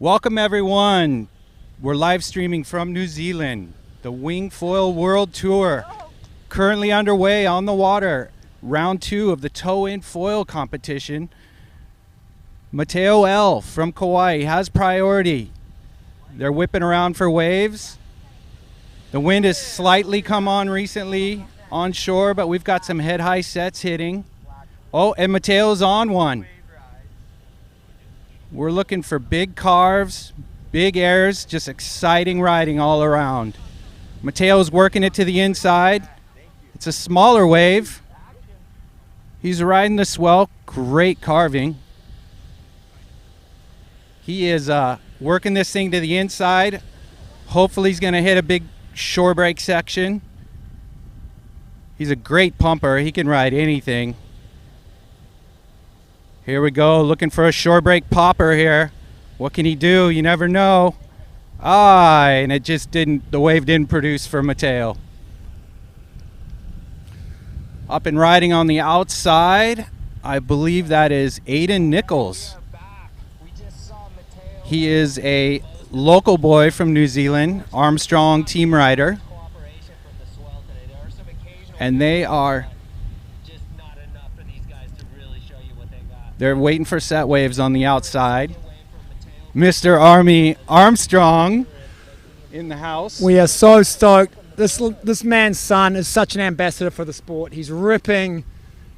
Welcome everyone. We're live streaming from New Zealand. The Wingfoil World Tour currently underway on the water. Round 2 of the tow-in foil competition. Mateo L from Kauai has priority. They're whipping around for waves. The wind has slightly come on recently on shore, but we've got some head-high sets hitting. Oh, and Mateo's on one. We're looking for big carves, big airs, just exciting riding all around. Mateo's working it to the inside. It's a smaller wave. He's riding the swell. Great carving. He is working this thing to the inside. Hopefully he's going to hit a big shore break section. He's a great pumper. He can ride anything. Here we go, looking for a shore break popper here. What can he do? You never know. And it just didn't, the wave didn't produce for Mateo. Up and riding on the outside, I believe that is Aiden Nichols. He is a local boy from New Zealand, Armstrong team rider. And they are... They're waiting for set waves on the outside. Mr. Army Armstrong in the house. We are so stoked. This man's son is such an ambassador for the sport. He's ripping.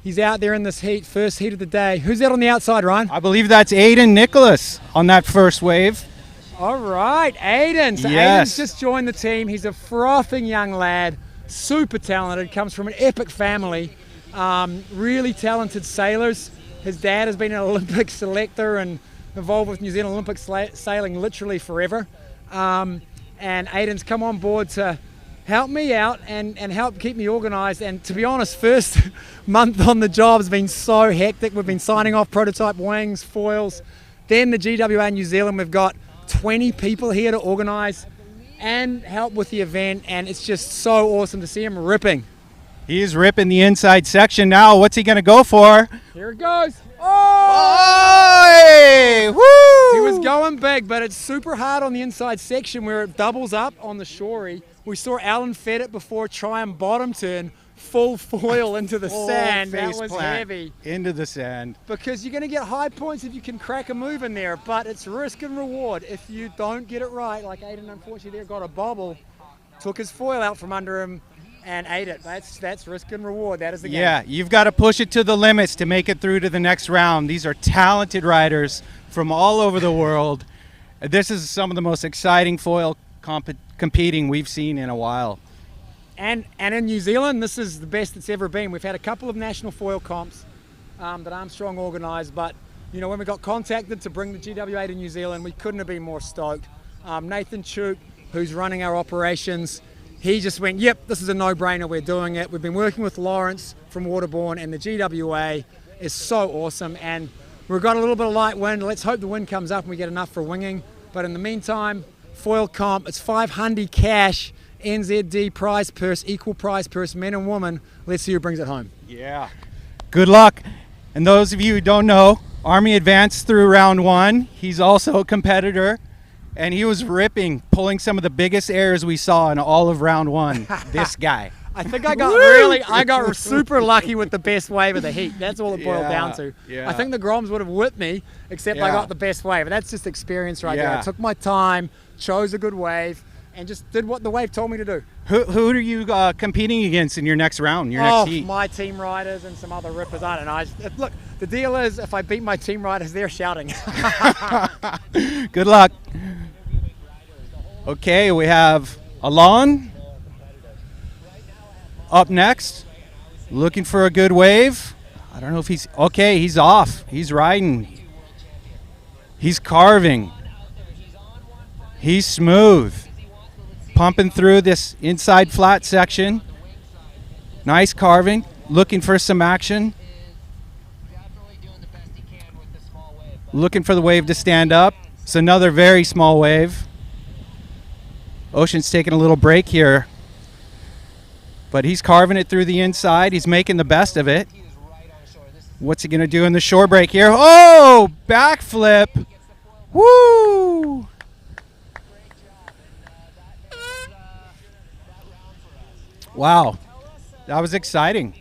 He's out there in this heat, first heat of the day. Who's out on the outside, Ryan? I believe that's Aiden Nicholas on that first wave. All right, Aiden. So yes. Aiden's just joined the team. He's a frothing young lad, super talented, comes from an epic family, really talented sailors. His dad has been an Olympic selector and involved with New Zealand Olympic sailing literally forever. And Aiden's come on board to help me out and help keep me organised. And to be honest, first month on the job has been so hectic. We've been signing off prototype wings, foils. Then the GWA in New Zealand, we've got 20 people here to organise and help with the event. And it's just so awesome to see him ripping. He's ripping the inside section now. What's he going to go for? Here it goes. Oh! Woo! He was going big, but it's super hard on the inside section where it doubles up on the shorey. We saw Alan fed it before try and bottom turn, full foil into the sand. That was heavy. Into the sand. Because you're going to get high points if you can crack a move in there, but it's risk and reward if you don't get it right. Like Aiden, unfortunately, there got a bobble, took his foil out from under him, and ate it. That's risk and reward. That is the game. Yeah, you've got to push it to the limits to make it through to the next round. These are talented riders from all over the world. This is some of the most exciting foil competing we've seen in a while. And in New Zealand, this is the best it's ever been. We've had a couple of national foil comps that Armstrong organised, but you know, when we got contacted to bring the GWA to New Zealand, we couldn't have been more stoked. Nathan Chook, who's running our operations, he just went, yep, this is a no-brainer, we're doing it. We've been working with Lawrence from Waterbourne, and the GWA is so awesome. And we've got a little bit of light wind. Let's hope the wind comes up and we get enough for winging. But in the meantime, foil comp, it's 500 cash, NZD prize purse, equal prize purse, men and women. Let's see who brings it home. Yeah. Good luck. And those of you who don't know, Army advanced through round 1. He's also a competitor. And he was ripping, pulling some of the biggest airs we saw in all of round 1. This guy. I think I got super lucky with the best wave of the heat. That's all it boiled down to. Yeah. I think the Groms would have whipped me, except I got the best wave. That's just experience right there. I took my time, chose a good wave, and just did what the wave told me to do. Who are you competing against in your next round, your next heat? My team riders and some other rippers. I don't know. Look, the deal is if I beat my team riders, they're shouting. Good luck. Okay, we have Alon up next, looking for a good wave. I don't know if he's okay. He's off. He's riding. He's carving. He's smooth, pumping through this inside flat section. Nice carving, looking for some action. Looking for the wave to stand up. It's another very small wave. Ocean's taking a little break here, but he's carving it through the inside. He's making the best of it. What's he going to do in the shore break here? Oh, backflip. Woo! Wow, that was exciting.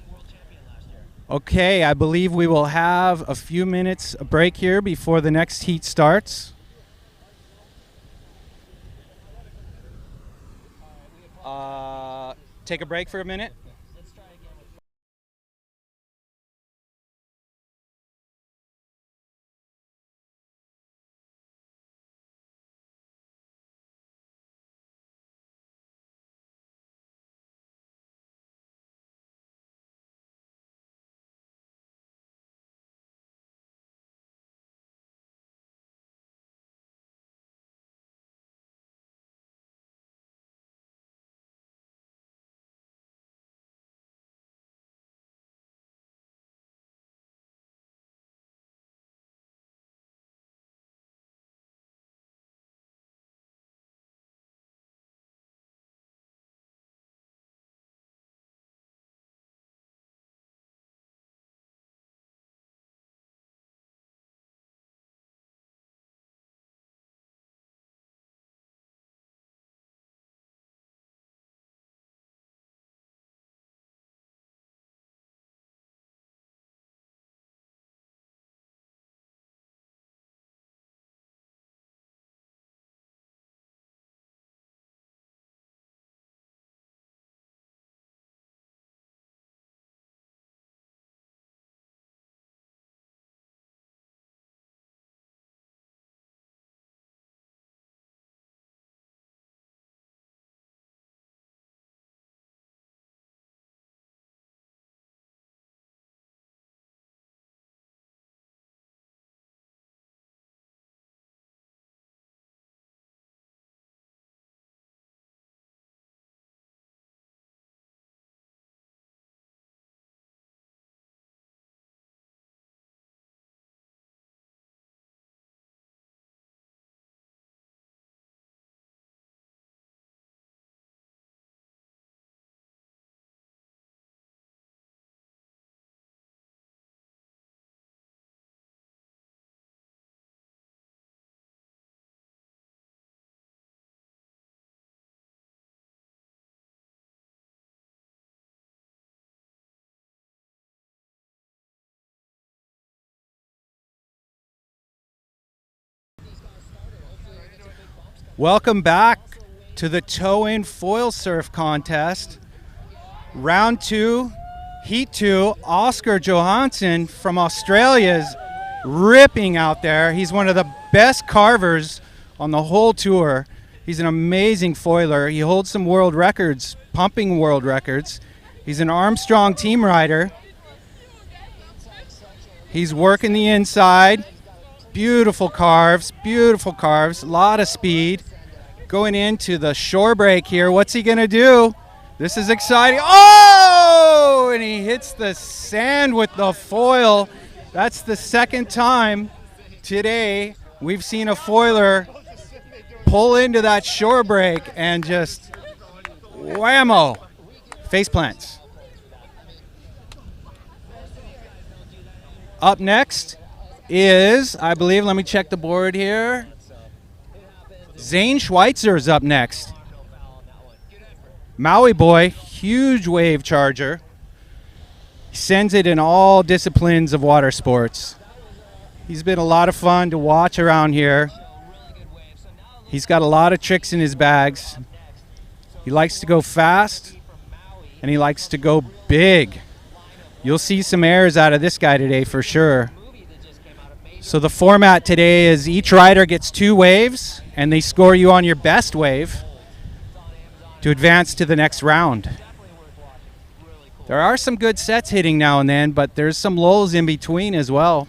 Okay, I believe we will have a few minutes a break here before the next heat starts. Take a break for a minute. Welcome back to the tow-in foil surf contest. Round 2, Heat 2. Oscar Johansson from Australia is ripping out there. He's one of the best carvers on the whole tour. He's an amazing foiler. He holds some world records, pumping world records. He's an Armstrong team rider. He's working the inside. Beautiful carves, a lot of speed. Going into the shore break here. What's he gonna do? This is exciting. Oh! And he hits the sand with the foil. That's the second time today we've seen a foiler pull into that shore break and just whammo, face plants. Up next is, I believe, let me check the board here. Zane Schweitzer is up next. Maui boy, huge wave charger. He sends it in all disciplines of water sports. He's been a lot of fun to watch around here. He's got a lot of tricks in his bags. He likes to go fast, and he likes to go big. You'll see some airs out of this guy today for sure. So the format today is each rider gets 2 waves, and they score you on your best wave to advance to the next round. There are some good sets hitting now and then, but there's some lulls in between as well.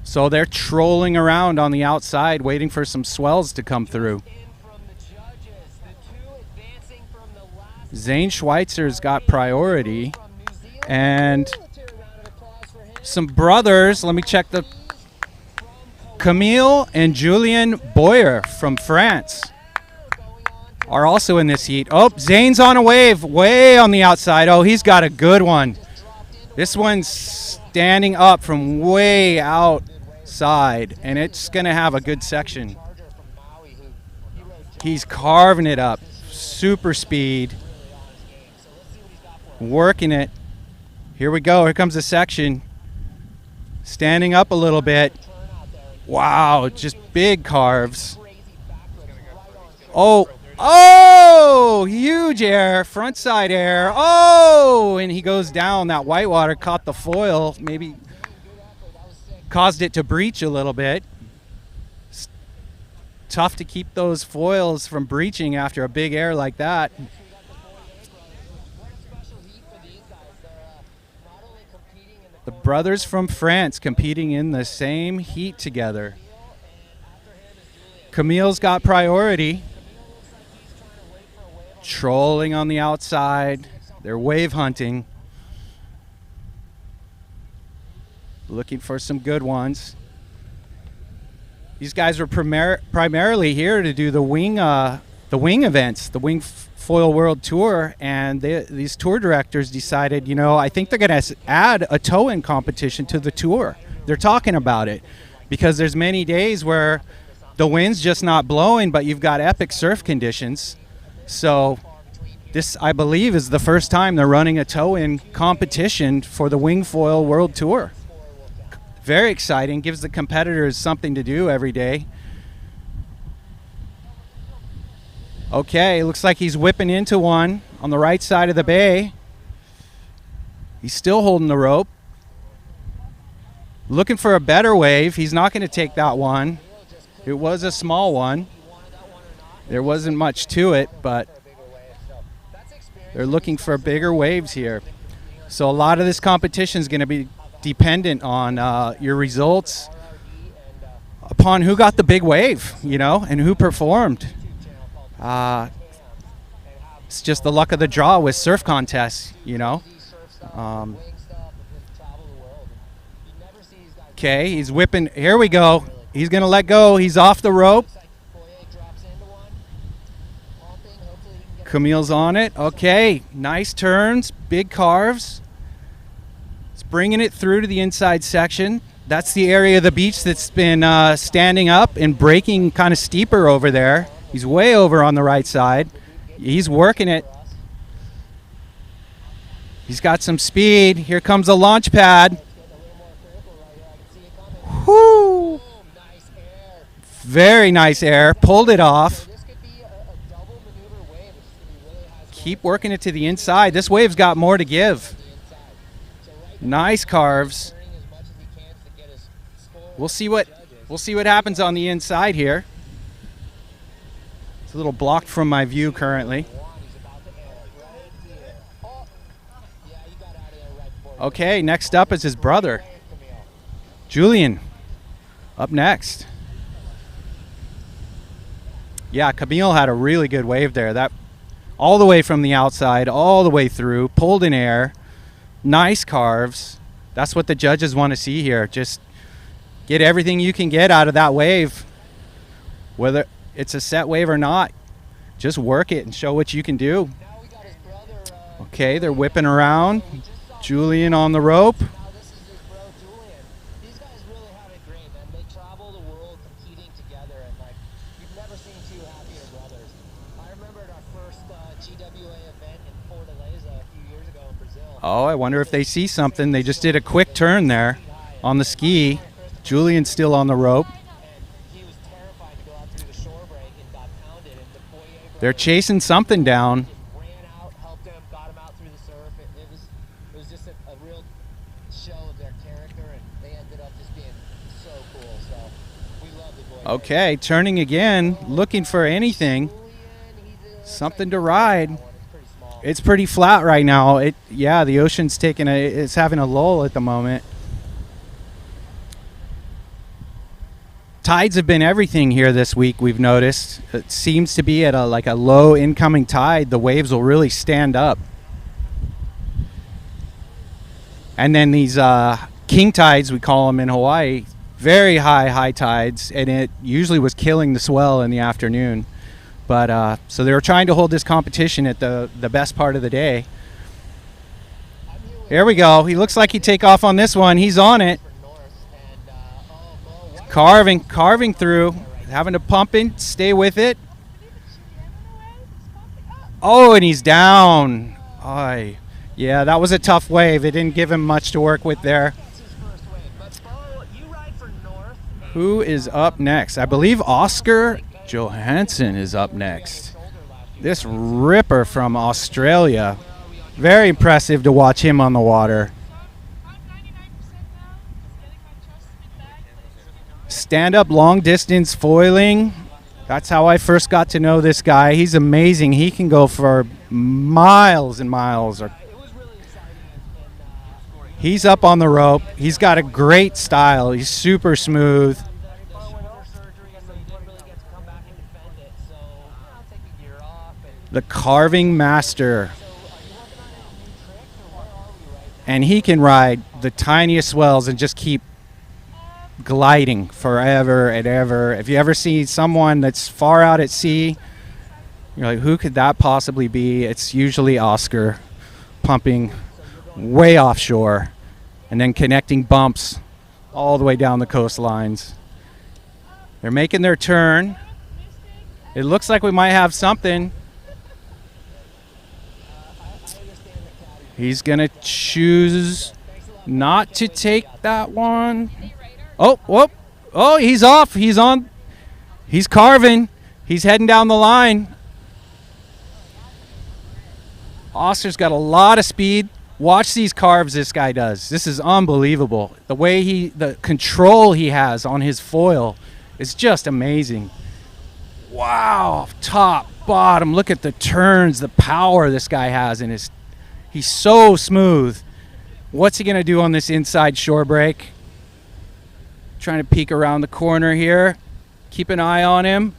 So they're trolling around on the outside, waiting for some swells to come through. Zane Schweitzer's got priority, and some brothers, let me check the, Camille and Julien Boyer from France are also in this heat. Oh, Zane's on a wave, way on the outside. Oh, he's got a good one. This one's standing up from way out side, and it's going to have a good section. He's carving it up. Super speed. Working it. Here we go. Here comes the section. Standing up a little bit. Wow, just big carves. Oh, huge air, front side air. Oh, and he goes down. That whitewater caught the foil, maybe caused it to breach a little bit. It's tough to keep those foils from breaching after a big air like that. The brothers from France competing in the same heat together. Camille's got priority. Trolling on the outside. They're wave hunting. Looking for some good ones. These guys were primarily here to do the wing events, the Wingfoil World Tour, and these tour directors decided, you know, I think they're going to add a tow-in competition to the tour. They're talking about it because there's many days where the wind's just not blowing, but you've got epic surf conditions. So this, I believe, is the first time they're running a tow-in competition for the Wingfoil World Tour. Very exciting, gives the competitors something to do every day. Okay, looks like he's whipping into one on the right side of the bay. He's still holding the rope. Looking for a better wave. He's not going to take that one. It was a small one. There wasn't much to it, but they're looking for bigger waves here. So a lot of this competition is going to be dependent on your results upon who got the big wave, you know, and who performed. It's just the luck of the draw with surf contests, you know. Okay, he's whipping. Here we go. He's going to let go. He's off the rope. Camille's on it. Okay, nice turns, big carves. It's bringing it through to the inside section. That's the area of the beach that's been standing up and breaking kind of steeper over there. He's way over on the right side. He's working it. He's got some speed. Here comes a launch pad. Whoo! Very nice air. Pulled it off. Keep working it to the inside. This wave's got more to give. Nice carves. We'll see what happens on the inside here. It's a little blocked from my view currently. Okay, next up is his brother, Julian. Up next. Yeah, Camille had a really good wave there. That all the way from the outside, all the way through, pulled in air. Nice carves. That's what the judges want to see here. Just get everything you can get out of that wave. Whether it's a set wave or not, just work it and show what you can do. Okay, they're whipping around. Julian on the rope. These guys really have it great, man. They travel the world competing together, and like you've never seen two happier brothers. I remember at our first GWA event in Fortaleza a few years ago in Brazil. Oh, I wonder if they see something. They just did a quick turn there on the ski. Julian's still on the rope. He was terrified to go out through the shore break and got pounded. And the They're chasing something down. ran out, helped him, got him out through the surf. It was just a real show of their character, and they ended up just being so cool. So we love the boys. Okay, turning again, looking for anything. Something to ride. It's pretty flat right now. Yeah, the ocean's it's having a lull at the moment. Tides have been everything here this week, we've noticed. It seems to be at a low incoming tide. The waves will really stand up. And then these king tides, we call them in Hawaii, very high tides, and it usually was killing the swell in the afternoon. But so they were trying to hold this competition at the best part of the day. Here we go. He looks like he'd take off on this one. He's on it. Carving through. Having to pump in, stay with it. Oh, and he's down. Aye. Yeah, that was a tough wave. It didn't give him much to work with there. Who is up next? I believe Oscar Johansson is up next. This ripper from Australia. Very impressive to watch him on the water. Stand-up long distance foiling. That's how I first got to know this guy. He's amazing. He can go for miles and miles. He's up on the rope. He's got a great style. He's super smooth. The carving master. And he can ride the tiniest swells and just keep gliding forever and ever. If you ever see someone that's far out at sea, you're like, who could that possibly be? It's usually Oscar pumping way offshore and then connecting bumps all the way down the coastlines. They're making their turn. It looks like we might have something. He's going to choose not to take that one. Oh, whoop. Oh, he's off. He's on. He's carving. He's heading down the line. Oscar's got a lot of speed. Watch these carves this guy does. This is unbelievable. The way the control he has on his foil is just amazing. Wow. Top, bottom. Look at the turns, the power this guy has in his. He's so smooth. What's he going to do on this inside shore break? Trying to peek around the corner here. Keep an eye on him.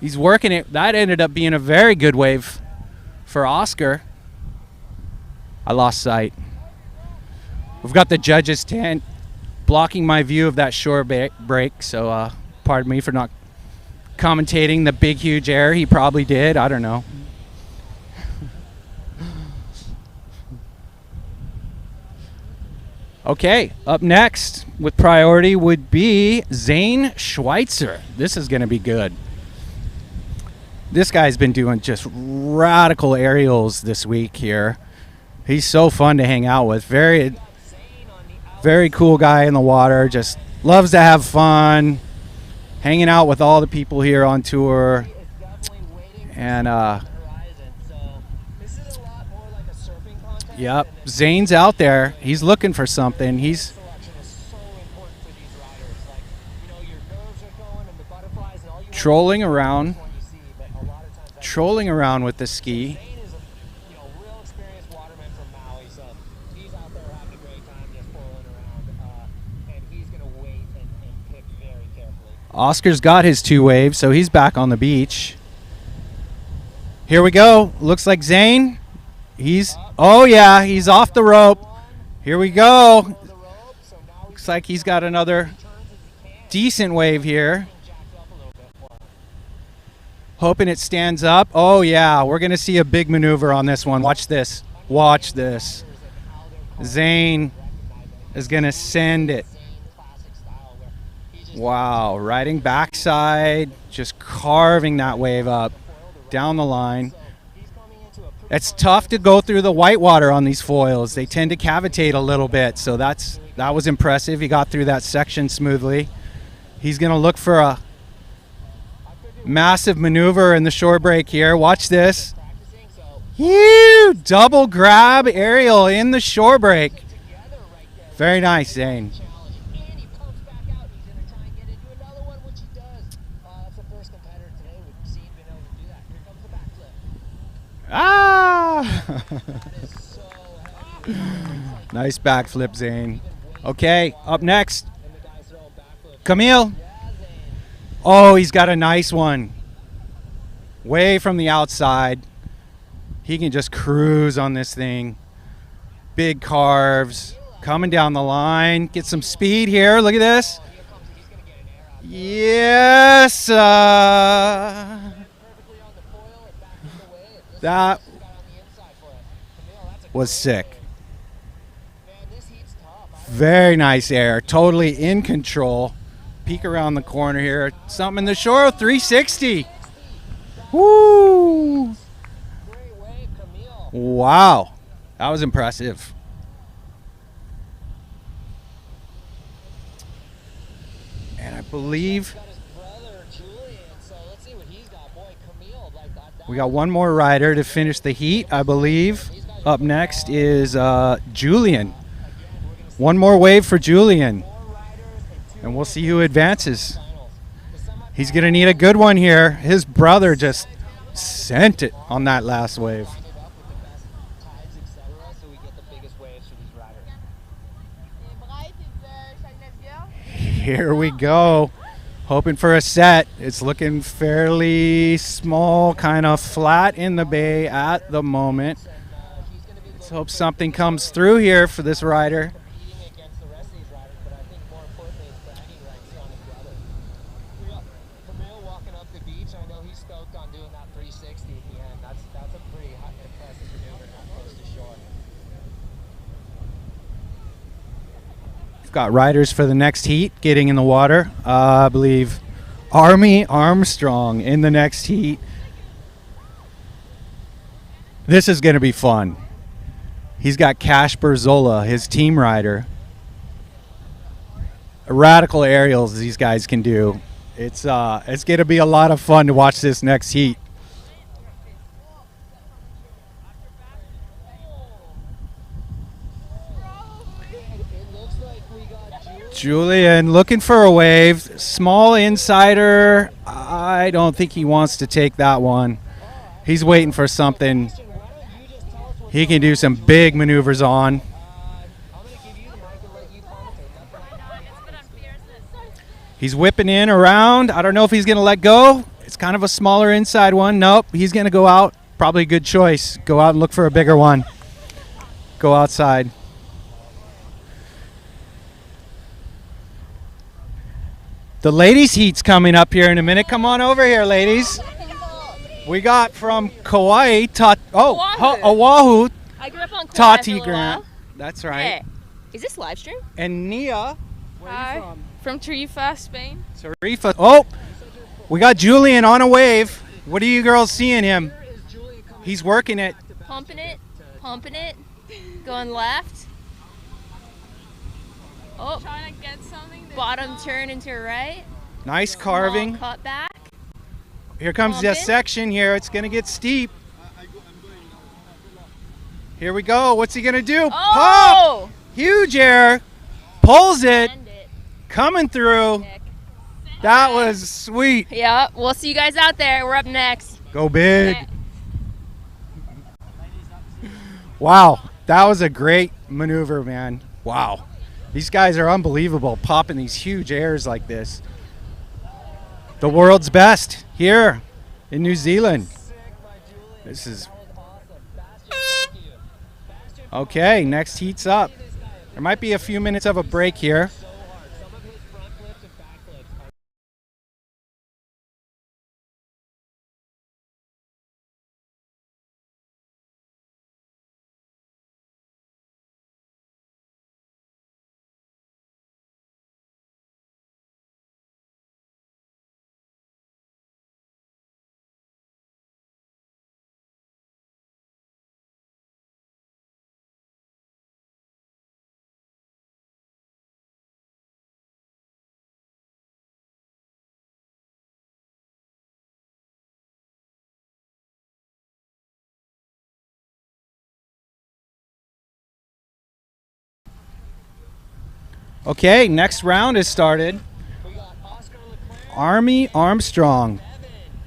He's working it. That ended up being a very good wave for Oscar. I lost sight. We've got the judges' tent blocking my view of that shore break, so pardon me for not commentating the big, huge air. He probably did. I don't know. Okay, up next with priority would be Zane Schweitzer. This is going to be good. This guy's been doing just radical aerials this week here. He's so fun to hang out with. Very, very cool guy in the water. Just loves to have fun, hanging out with all the people here on tour. And, yep, Zane's out there. He's looking for something. He's trolling around with the ski. Oscar's got his two waves, so he's back on the beach. Here we go. Looks like Zane. Oh yeah, he's off the rope. Here we go. Looks like he's got another decent wave here. Hoping it stands up. Oh yeah, we're going to see a big maneuver on this one. Watch this. Watch this. Zane is going to send it. Wow, riding backside, just carving that wave up down the line. It's tough to go through the whitewater on these foils. They tend to cavitate a little bit, so that was impressive. He got through that section smoothly. He's going to look for a massive maneuver in the shore break here. Watch this. Huge double grab aerial in the shore break. Very nice, Zane. Ah! Nice backflip, Zane. Okay, up next, Camille. Oh, he's got a nice one. Way from the outside. He can just cruise on this thing. Big carves. Coming down the line. Get some speed here. Look at this. Yes. That was sick. Very nice air. Totally in control. peek around the corner here. Something in the shore, 360. Woo! Wow, that was impressive. And I believe we got one more rider to finish the heat, I believe. Up next is Julian. One more wave for Julian. And we'll see who advances. He's going to need a good one here. His brother just sent it on that last wave. Here we go. Hoping for a set. It's looking fairly small, kind of flat in the bay at the moment. Let's hope something comes through here for this rider. Got riders for the next heat getting in the water. I believe Army Armstrong in the next heat. This is going to be fun. He's got Cash Berzola, his team rider. Radical aerials these guys can do. It's going to be a lot of fun to watch this next heat. Julian looking for a wave. Small insider. I don't think he wants to take that one. He's waiting for something he can do some big maneuvers on. He's whipping in around. I don't know if he's going to let go. It's kind of a smaller inside one. Nope, he's going to go out. Probably a good choice. Go out and look for a bigger one. Go outside. The ladies' heat's coming up here in a minute. Come on over here, ladies. We got from Kauai, Oahu. I grew up on Kauai Tati Grant. That's right. Hey, is this live stream? And Nia. Where Hi. are you from? From Tarifa, Spain. Tarifa. Oh, we got Julian on a wave. What are you girls seeing him? He's working it. Pumping it, going left. Oh, Trying to get something. bottom turn into right. Nice carving. Small cut back. Here comes the Pumping. section here. It's going to get steep. Here we go. What's he going to do? Pop! Oh! Huge air. Pulls it. Send it. Coming through. Sick. That was sweet. Yeah, we'll see you guys out there. We're up next. Go big. Wow. That was a great maneuver, man. Wow. These guys are unbelievable, popping these huge airs like this. The world's best here in New Zealand. This is... Okay, next heat's up. There might be a few minutes of a break here. Okay, next round has started. Army Armstrong,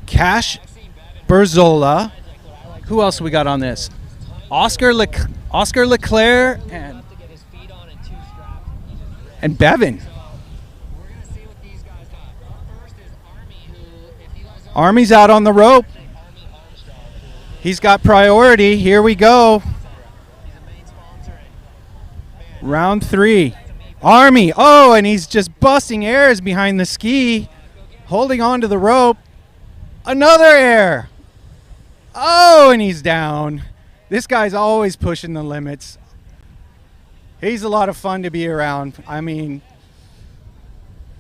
Cash Berzola. Who else we got on this? Oscar Leclerc and Bevan. Army's out on the rope. He's got priority. Here we go. Round 3. Army. Oh, and he's just busting airs behind the ski, holding on to the rope. Another air. Oh, and he's down. This guy's always pushing the limits. He's a lot of fun to be around. I mean,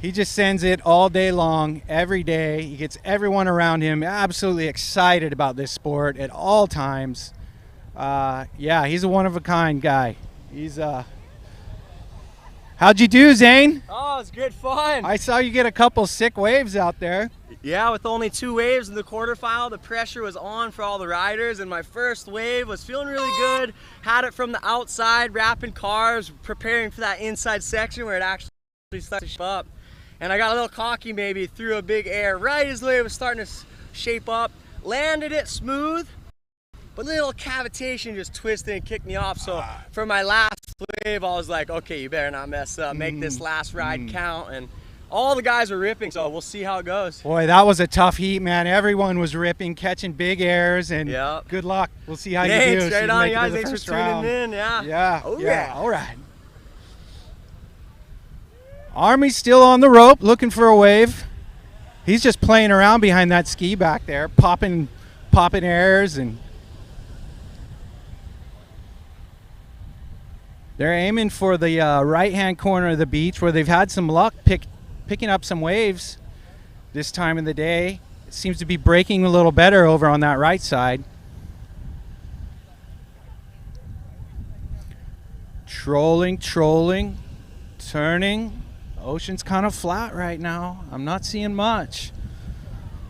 He just sends it all day long, every day. He gets everyone around him absolutely excited about this sport at all times. Yeah, he's a one-of-a-kind guy. He's How'd you do, Zane? Oh, it's good fun. I saw you get a couple sick waves out there. Yeah, with only 2 waves in the quarterfinal, the pressure was on for all the riders, and my first wave was feeling really good. Had it from the outside, wrapping cars, preparing for that inside section where it actually started to shape up. And I got a little cocky maybe, threw a big air right as the wave was starting to shape up. Landed it smooth, but a little cavitation just twisted and kicked me off. So for my last wave, I was like, okay, you better not mess up. Make this last ride count. And all the guys are ripping, so we'll see how it goes. Boy, that was a tough heat, man. Everyone was ripping, catching big airs, and good luck. We'll see how you do. Right on, guys. Thanks for tuning in. Yeah. Oh, yeah. All right. Army's still on the rope, looking for a wave. He's just playing around behind that ski back there, popping airs, and they're aiming for the right-hand corner of the beach where they've had some luck picking up some waves this time of the day. It seems to be breaking a little better over on that right side. Trolling, turning. Ocean's kind of flat right now. I'm not seeing much.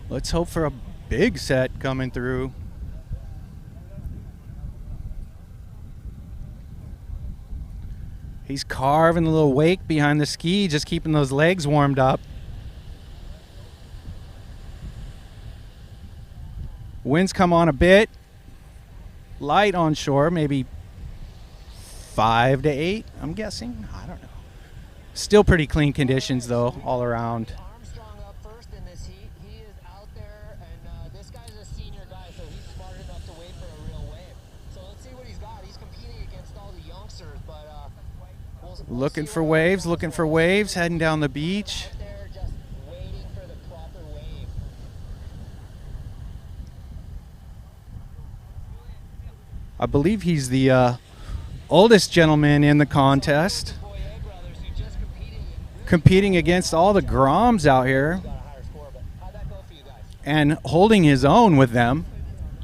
Let's hope for a big set coming through. He's carving a little wake behind the ski, just keeping those legs warmed up. Winds come on a bit. Light on shore, maybe 5 to 8, I'm guessing. I don't know. Still pretty clean conditions, though, all around. Armstrong up first in this heat. He is out there, and this guy's a senior guy, so he's smart enough to wait for a real wave. So let's see what he's got. He's competing against all the youngsters, but we'll Looking see for waves, heading down the beach. out there, just waiting for the proper wave. I believe he's the oldest gentleman in the contest, competing against all the Groms out here and holding his own with them.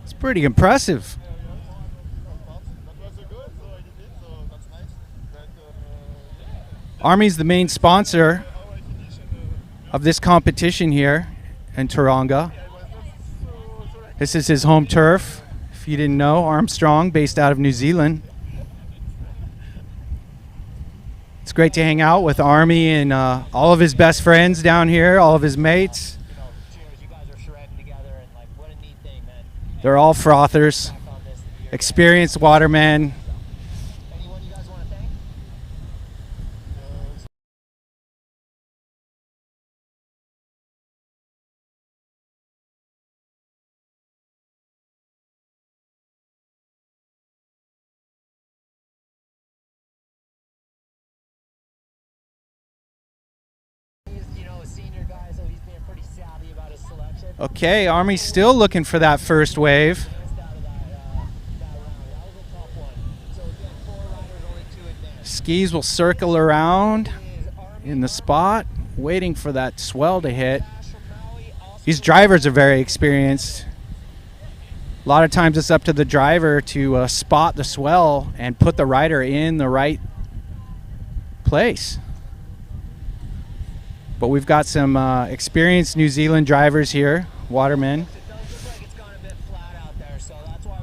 It's pretty impressive. Army's the main sponsor of this competition here in Tauranga. This is his home turf. If you didn't know, Armstrong, based out of New Zealand. It's great to hang out with Army and all of his best friends down here, all of his mates. You guys are shredding together, and what a neat thing, man. They're all frothers, experienced watermen. Anyone you guys want to thank? He's, a senior guy, so he's being pretty savvy about his selection. Okay, Army's still looking for that first wave. Missed out of that round. That was a tough one. So again, 4 riders, only 2 advanced. Skis will circle around in the spot, waiting for that swell to hit. These drivers are very experienced. A lot of times it's up to the driver to spot the swell and put the rider in the right place. But we've got some experienced New Zealand drivers here, watermen. It does look like it's gone a bit flat out there, so that's why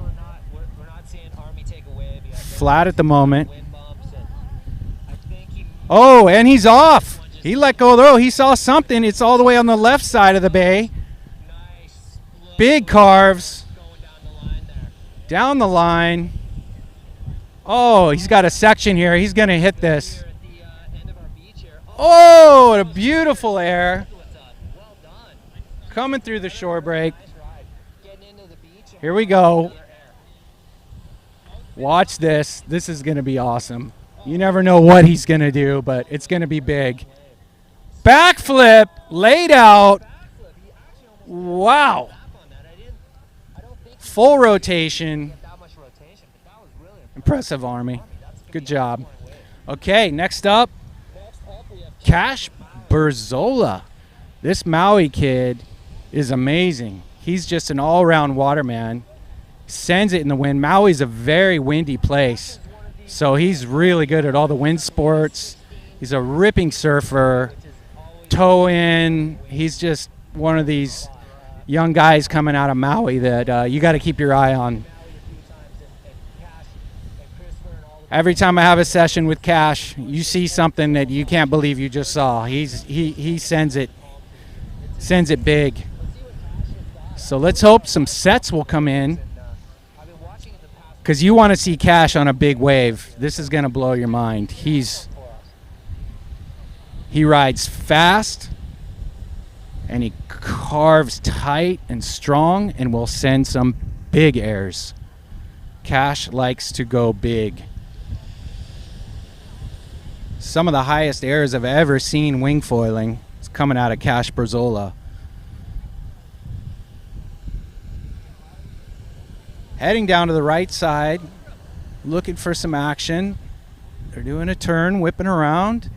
we're not seeing Army take a wave yet. Flat at the moment. Wind bumps, and I think he Oh, and he's off. He let go though. He saw something. It's all the way on the left side of the bay. nice slow Big carves going down the line there. down the line. Oh, he's got a section here. He's going to hit this. Here at the end of our beach here. Oh, what a beautiful air. Well done. Coming through the shore break. Nice ride. Getting into the beach. and Here we go. air. Watch this. This is going to be awesome. You never know what he's going to do, but it's going to be big. Backflip, laid out. Wow. On that, I don't think Full rotation. that much rotation, but that was really Impressive, Army. Good job. Okay, next up, next up we have Cash Berzola. This Maui kid is amazing. He's just an all-around waterman. Sends it in the wind. Maui's a very windy place, so he's really good at all the wind sports. He's a ripping surfer, toe in. He's just one of these young guys coming out of Maui that you got to keep your eye on. Every time I have a session with Cash, you see something that you can't believe you just saw. He sends it big. So let's hope some sets will come in, because you want to see Cash on a big wave. This is going to blow your mind. He rides fast, and he carves tight and strong, and will send some big airs. Cash likes to go big. Some of the highest airs I've ever seen wingfoiling is coming out of Cash Berzola. Heading down to the right side, looking for some action. They're doing a turn, whipping around.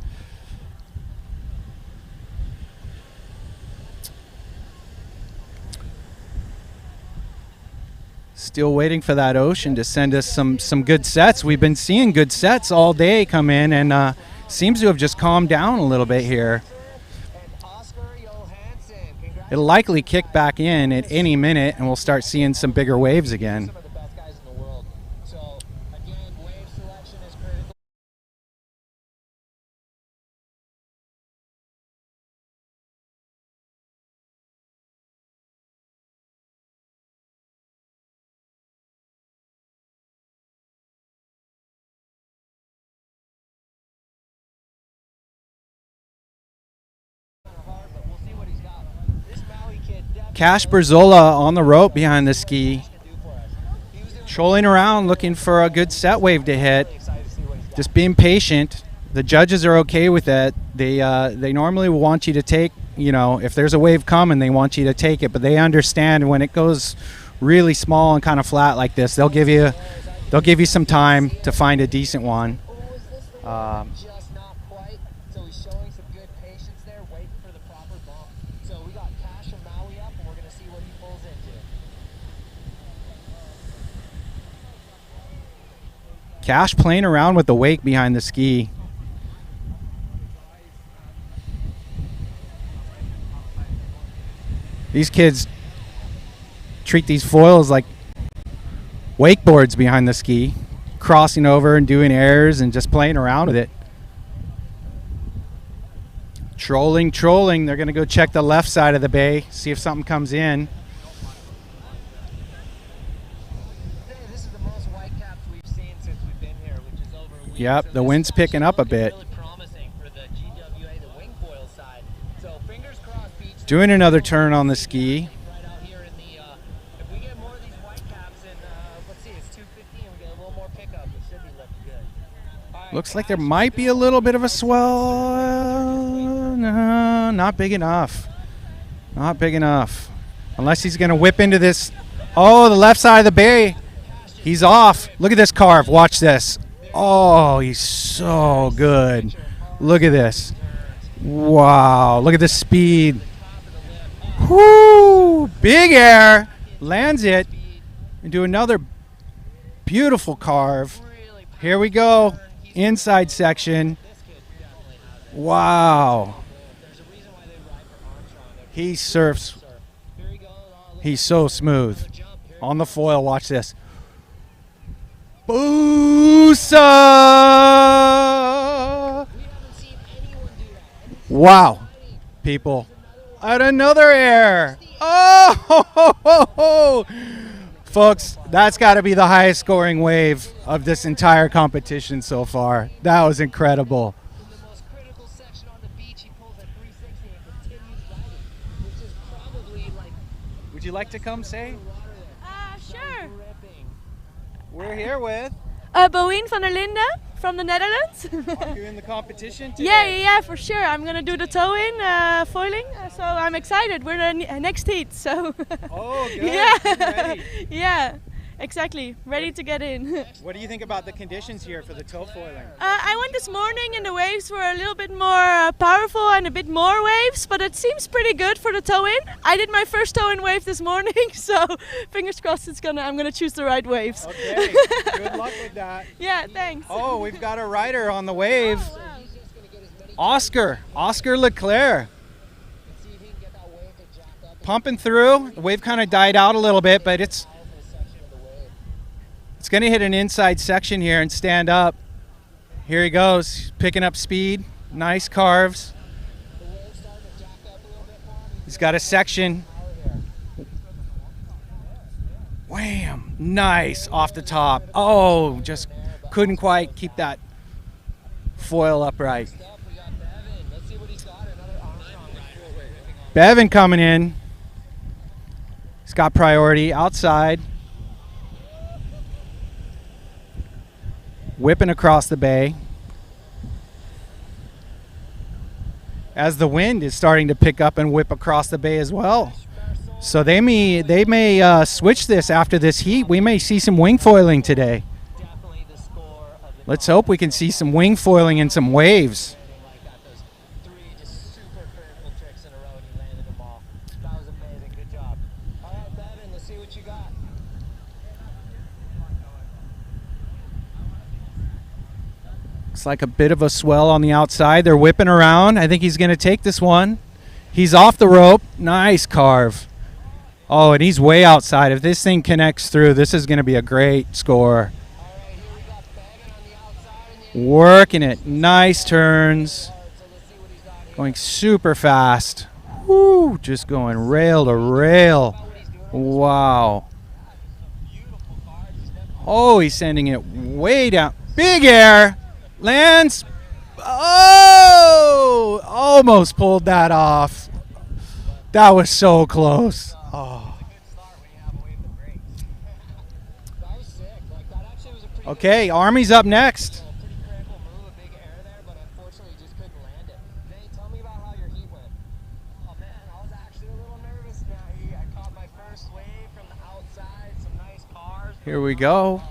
Still waiting for that ocean to send us some good sets. We've been seeing good sets all day come in, and seems to have just calmed down a little bit here. It'll likely kick back in at any minute, and we'll start seeing some bigger waves again. Cash Berzola on the rope behind the ski, trolling around looking for a good set wave to hit, just being patient. The judges are okay with that. They normally want you to take, if there's a wave coming, they want you to take it, but they understand when it goes really small and kind of flat like this, they'll give you some time to find a decent one. Cash playing around with the wake behind the ski. These kids treat these foils like wakeboards behind the ski, crossing over and doing airs and just playing around with it. Trolling. They're going to go check the left side of the bay, see if something comes in. Yep, the wind's picking up a bit. Doing another turn on the ski. Looks like there might be a little bit of a swell. No, not big enough. Not big enough. Unless he's going to whip into this. Oh, the left side of the bay. He's off. Look at this carve. Watch this. Oh, he's so good. Look at this. Wow. Look at the speed. Whoo! Big air. Lands it. And do another beautiful carve. Here we go. Inside section. Wow. He surfs. He's so smooth. On the foil, watch this. Boosa! Wow, people. At another air. Oh! Folks, that's got to be the highest scoring wave of this entire competition so far. That was incredible. Would you like to come say? Sure. We're here with Boeen van der Linde from the Netherlands. Are you in the competition today? Yeah, for sure. I'm gonna do the toe-in foiling, so I'm excited. We're the next heat, so. Oh, good. Yeah. Getting ready. Yeah. Exactly, ready to get in. What do you think about the conditions here for the tow foiling? I went this morning and the waves were a little bit more powerful and a bit more waves, but it seems pretty good for the tow-in. I did my first tow-in wave this morning, so fingers crossed I'm gonna choose the right waves. Okay, good luck with that. Yeah, thanks. Oh, we've got a rider on the wave. Oscar Leclerc. Pumping through. The wave kind of died out a little bit, but it's going to hit an inside section here and stand up. Here he goes, picking up speed. Nice carves. He's got a section. Wham! Nice off the top. Oh, just couldn't quite keep that foil upright. Bevan coming in. He's got priority outside. Whipping across the bay. As the wind is starting to pick up and whip across the bay as well. So they may switch this after this heat. We may see some wing foiling today. Let's hope we can see some wing foiling and some waves. Looks like a bit of a swell on the outside. They're whipping around. I think he's going to take this one. He's off the rope. Nice carve. Oh, and he's way outside. If this thing connects through, this is going to be a great score. Working it. Nice turns. Going super fast. Woo, just going rail to rail. Wow. Oh, he's sending it way down. Big air. Lands. Oh, almost pulled that off. That was so close. Oh. Okay, Army's up next. Here we go.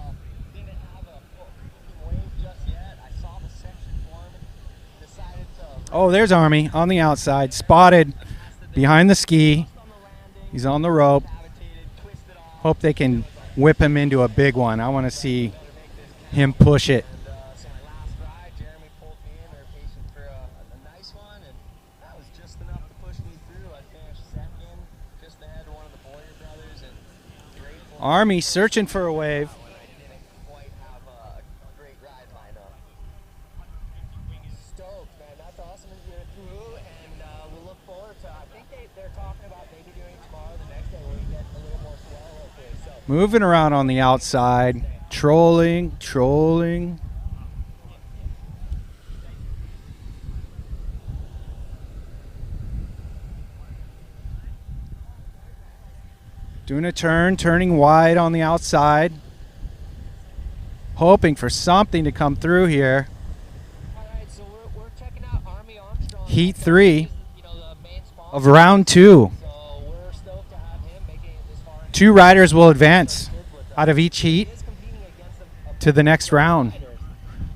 Oh, there's Army on the outside, spotted behind the ski. He's on the rope. Hope they can whip him into a big one. I want to see him push it. Army searching for a wave. Moving around on the outside, trolling. Doing a turn, turning wide on the outside. Hoping for something to come through here. We're checking out Army Armstrong. Heat 3 of round 2. Two riders will advance out of each heat to the next round,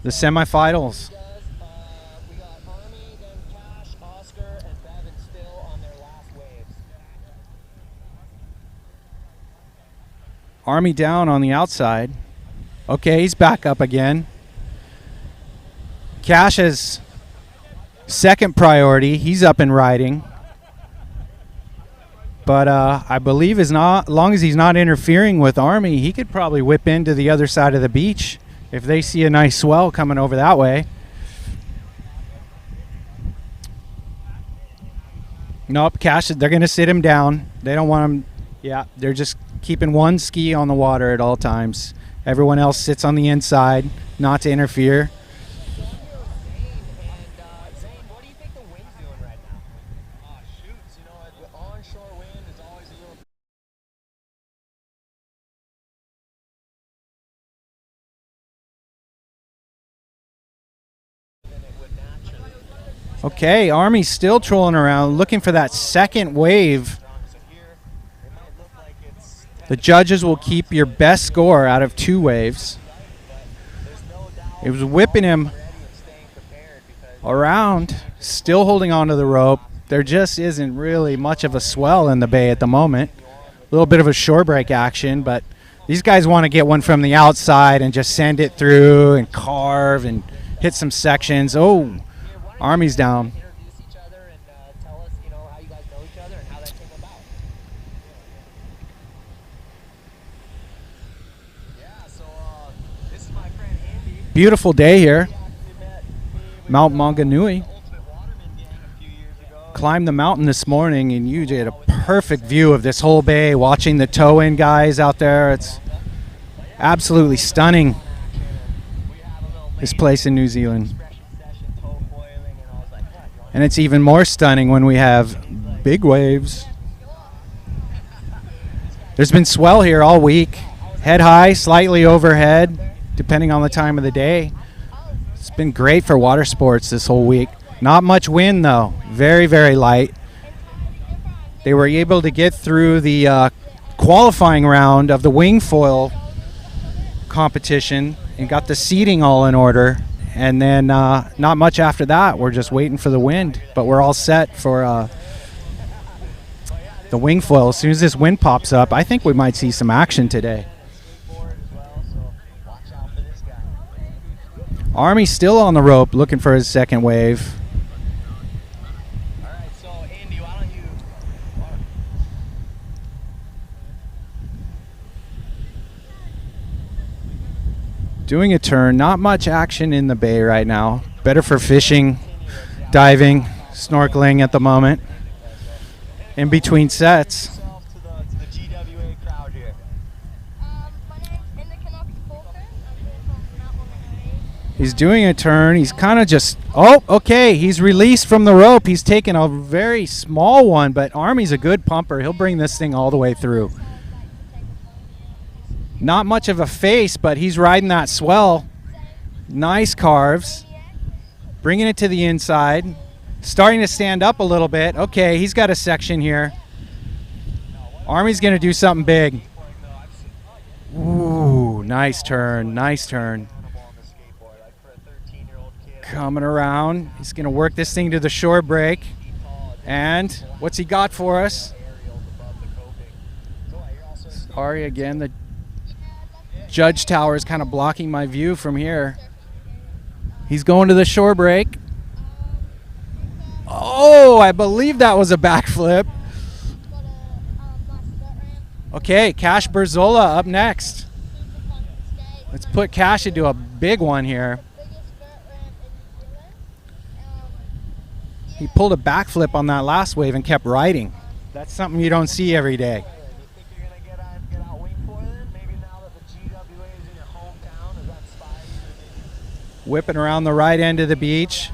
the semifinals. We got Army, then Cash, Oscar, and Bevan still on their last waves. Army down on the outside. Okay, he's back up again. Cash has second priority. He's up and riding. But I believe as long as he's not interfering with Army, he could probably whip into the other side of the beach if they see a nice swell coming over that way. Nope, Cash, they're going to sit him down. They don't want him. Yeah, they're just keeping one ski on the water at all times. Everyone else sits on the inside, not to interfere. Okay, Army's still trolling around, looking for that second wave. The judges will keep your best score out of 2 waves. It was whipping him around, still holding onto the rope. There just isn't really much of a swell in the bay at the moment. A little bit of a shore break action, but these guys want to get one from the outside and just send it through and carve and hit some sections. Oh, Army's down. Beautiful day here. Mount Maunganui. Climbed the mountain this morning and you get a perfect view of this whole bay, watching the tow-in guys out there. It's absolutely stunning, this place in New Zealand. And it's even more stunning when we have big waves. There's been swell here all week. Head high, slightly overhead, depending on the time of the day. It's been great for water sports this whole week. Not much wind though, very, very light. They were able to get through the qualifying round of the Wingfoil competition and got the seating all in order. And then not much after that. We're just waiting for the wind, but we're all set for the Wingfoil. As soon as this wind pops up, I think we might see some action today. Army's still on the rope looking for his second wave. Doing a turn, not much action in the bay right now. Better for fishing, diving, snorkeling at the moment. In between sets. He's doing a turn. He's kind of just, oh, okay. He's released from the rope. He's taken a very small one, but Army's a good pumper. He'll bring this thing all the way through. Not much of a face, but he's riding that swell. Nice carves. Bringing it to the inside. Starting to stand up a little bit. Okay, he's got a section here. Army's going to do something big. Ooh, nice turn, nice turn. Coming around. He's going to work this thing to the shore break. And what's he got for us? Sorry again, the judge tower is kind of blocking my view from here. He's going to the shore break. Oh, I believe that was a backflip. Okay, Cash Berzola up next. Let's put Cash into a big one here. He pulled a backflip on that last wave and kept riding. That's something you don't see every day. Whipping around the right end of the beach.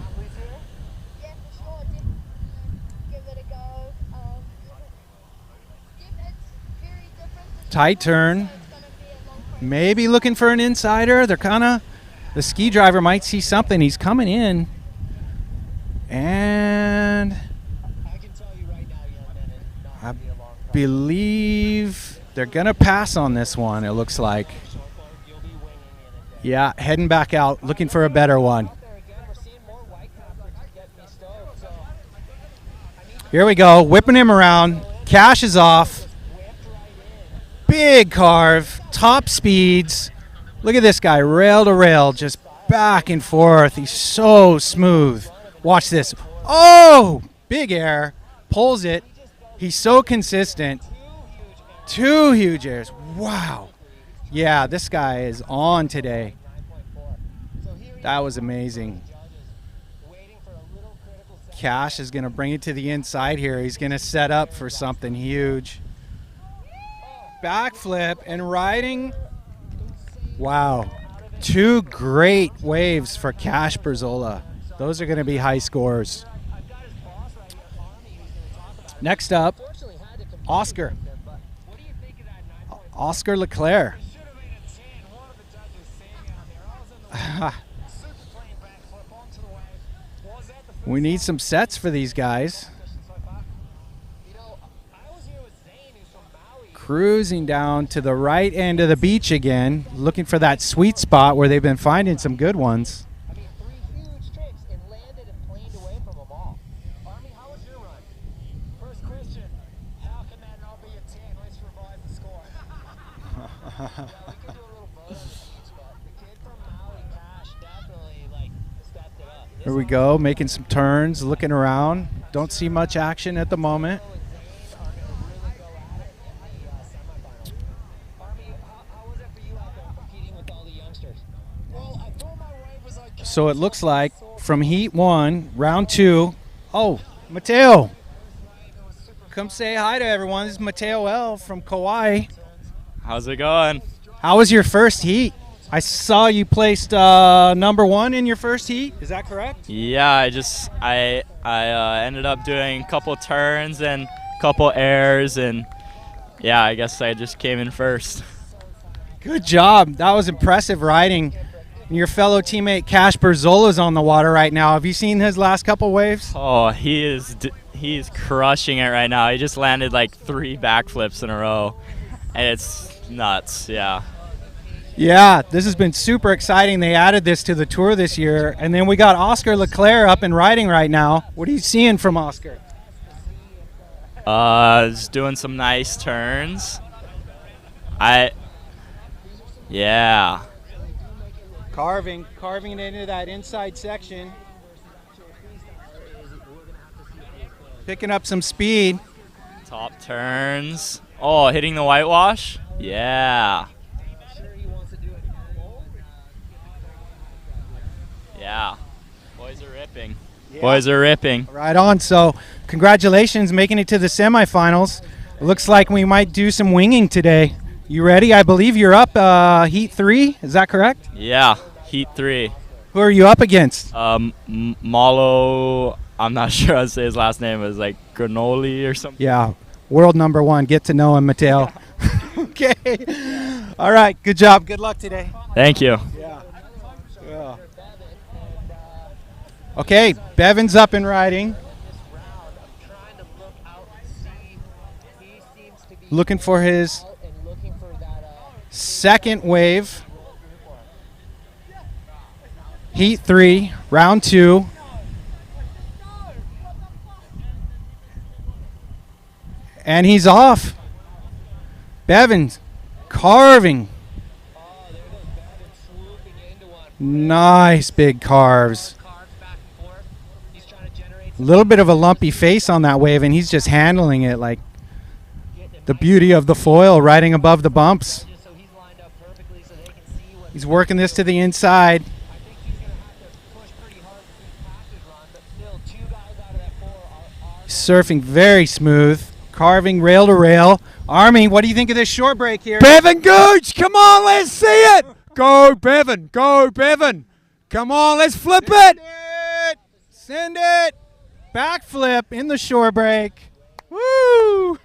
Tight turn. Maybe looking for an insider. They're kind of, the ski driver might see something. He's coming in. And I believe they're going to pass on this one, it looks like. Yeah, heading back out, looking for a better one. Here we go, whipping him around. Cash is off. Big carve, top speeds. Look at this guy, rail to rail, just back and forth. He's so smooth. Watch this. Oh, big air. Pulls it. He's so consistent. 2 huge airs. Wow. Yeah, this guy is on today. That was amazing. Cash is going to bring it to the inside here. He's going to set up for something huge. Backflip and riding. Wow. 2 great waves for Cash Berzola. Those are going to be high scores. Next up, Oscar. Oscar Leclerc. We need some sets for these guys. cruising down to the right end of the beach again, looking for that sweet spot where they've been finding some good ones. I mean, 3 huge tricks and landed and planed away from them all. Army, how was your run? First question, how can that not be a 10? Let's revise the score. Yeah, we could do a little vote on the beach, but the kid from Maui, Cash, definitely stepped it up. Here we go, making some turns, looking around. Don't see much action at the moment. So it looks like from Heat 1, Round 2. Oh, Mateo. Come say hi to everyone. This is Mateo L. from Kauai. How's it going? How was your first heat? I saw you placed number 1 in your first heat. Is that correct? Yeah, I ended up doing a couple turns and a couple airs, and yeah, I guess I just came in first. Good job. That was impressive riding. Your fellow teammate Cash Berzola's on the water right now. Have you seen his last couple waves? Oh, he's crushing it right now. He just landed like 3 backflips in a row, and it's nuts. Yeah. Yeah, this has been super exciting. They added this to the tour this year. And then we got Oscar Leclerc up and riding right now. What are you seeing from Oscar? Just doing some nice turns. Yeah. Carving it into that inside section. Picking up some speed. Top turns. Oh, hitting the whitewash? Yeah. Yeah. Boys are ripping. Yeah. Boys are ripping. Right on. So congratulations making it to the semifinals. It looks like we might do some winging today. You ready? I believe you're up Heat 3. Is that correct? Yeah. Heat 3. Who are you up against? Malo, I'm not sure how to say his last name. It was like Granoli or something. Yeah. World number 1. Get to know him, Mateo. Okay. All right. Good job. Good luck today. Thank you. Yeah. Okay, Bevan's up and riding. Looking for his second wave. Heat 3, round 2. And he's off. Bevan's carving. Nice big carves. A little bit of a lumpy face on that wave, and he's just handling it like the beauty of the foil riding above the bumps. He's working this to the inside. Surfing very smooth, carving rail to rail. Army, what do you think of this short break here? Bevan Gooch, come on, let's see it. Go, Bevan. Go, Bevan. Come on, let's flip it. Send it. Backflip in the shore break. Woo!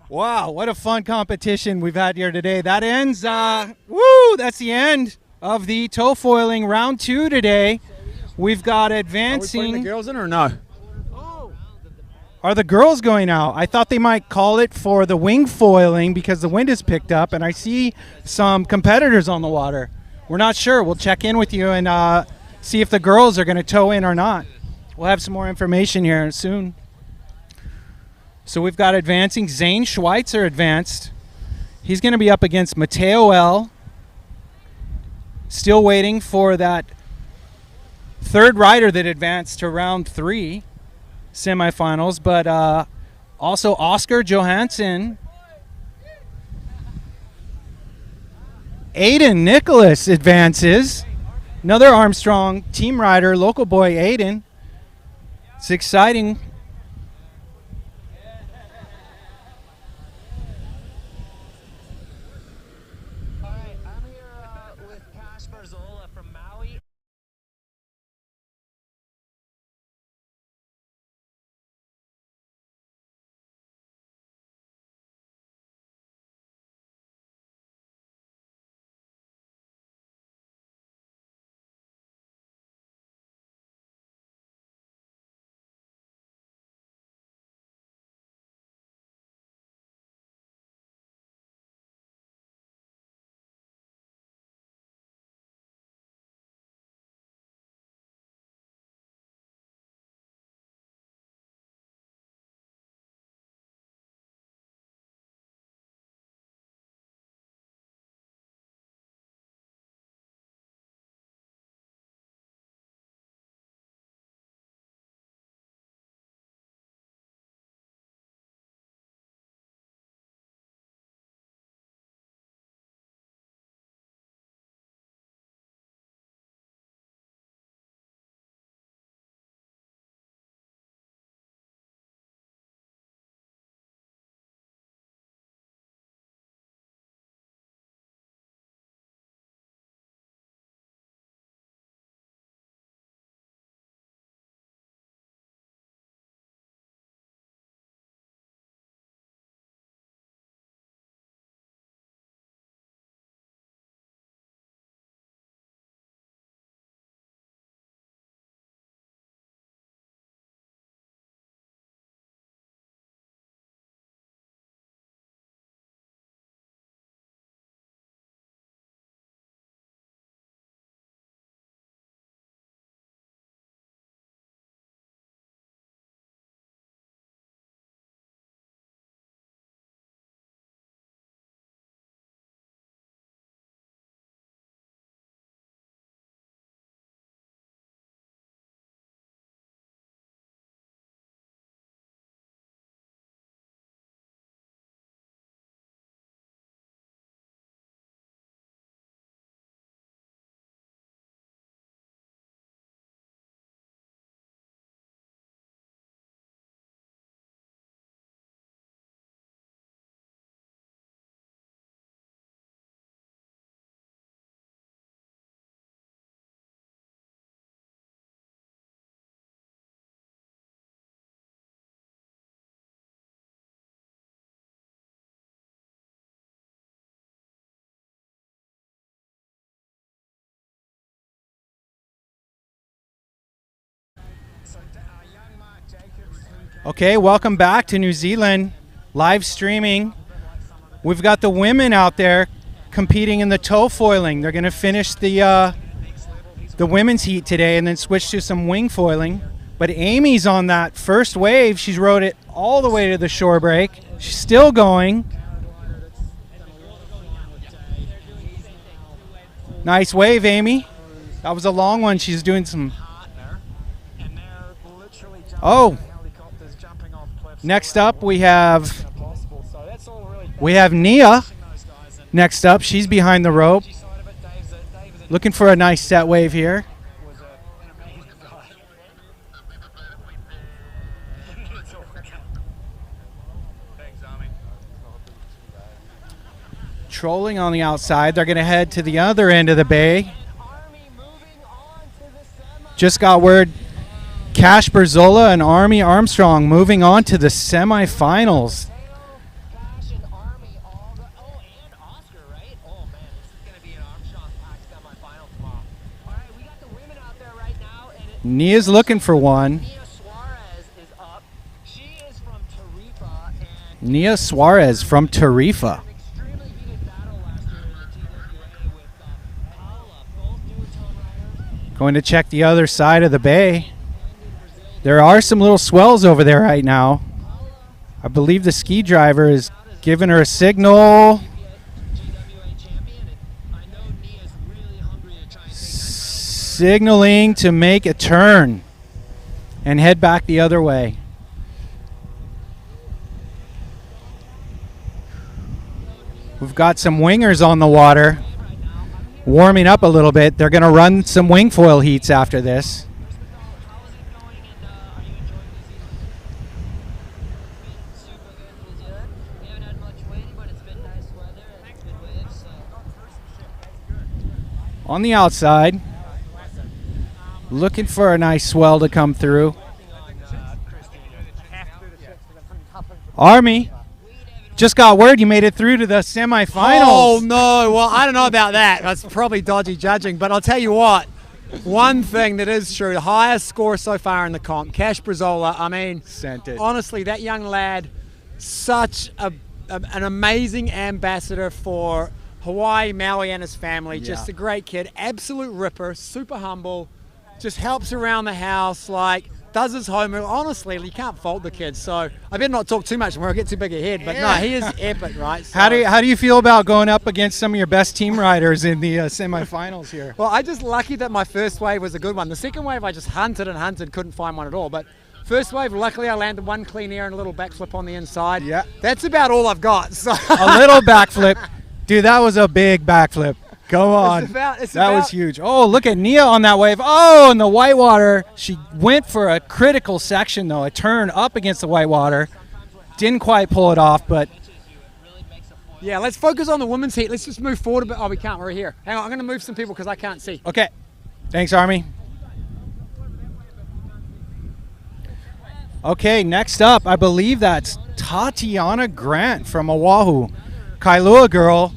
Wow, what a fun competition we've had here today. That ends, that's the end of the tow foiling round 2 today. We've got advancing. Are we putting the girls in or no? Are the girls going out? I thought they might call it for the wing foiling because the wind has picked up, and I see some competitors on the water. We're not sure. We'll check in with you and see if the girls are going to tow in or not. We'll have some more information here soon. So we've got advancing. Zane Schweitzer advanced. He's going to be up against Mateo L. Still waiting for that third rider that advanced to round 3 semifinals, but also Oscar Johansson. Aiden Nicholas advances. Another Armstrong team rider, local boy Aiden. It's exciting. Okay, welcome back to New Zealand, live streaming. We've got the women out there competing in the tow foiling. They're going to finish the women's heat today and then switch to some wing foiling. But Amy's on that first wave. She's rode it all the way to the shore break. She's still going. Nice wave, Amy. That was a long one. She's doing some... Oh! Next up, we have Nia. Next up, she's behind the rope. Looking for a nice set wave here. Trolling on the outside. They're going to head to the other end of the bay. Just got word Cash Berzola and Army Armstrong moving on to the semifinals. Nia's looking for one. Nia Suarez from Tarifa. Going to check the other side of the bay. There are some little swells over there right now. I believe the ski driver is giving her a signal. Signaling to make a turn and head back the other way. We've got some wingers on the water, warming up a little bit. They're going to run some wing foil heats after this. On the outside, looking for a nice swell to come through. Army, just got word you made it through to the semifinals. Oh, no. Well, I don't know about that. That's probably dodgy judging. But I'll tell you what, one thing that is true, the highest score so far in the comp, Cash Berzola, I mean, Sent it. honestly, that young lad, such an amazing ambassador for Hawaii, Maui, and his family. Just a great kid, absolute ripper, super humble, just helps around the house, like does his homework. Honestly, you can't fault the kid. So I better not talk too much more. I get too big a head. But no, he is epic, right? So, How do you feel about going up against some of your best team riders in the semifinals here? well, I just lucky that my first wave was a good one. The second wave, I just hunted and hunted, couldn't find one at all. But first wave, luckily, I landed one clean air and a little backflip on the inside. Yeah. That's about all I've got. So A little backflip. Dude, that was a big backflip. Go on. That was huge. Oh, look at Nia on that wave. Oh, in the whitewater. She went for a critical section, though, a turn up against the whitewater. Didn't quite pull it off, but... Yeah, let's focus on the women's heat. Let's just move forward a bit. Oh, we can't. We're here. Hang on. I'm going to move some people because I can't see. Okay. Thanks, Army. Okay, next up, I believe that's Tatiana Grant from Oahu. Kailua girl.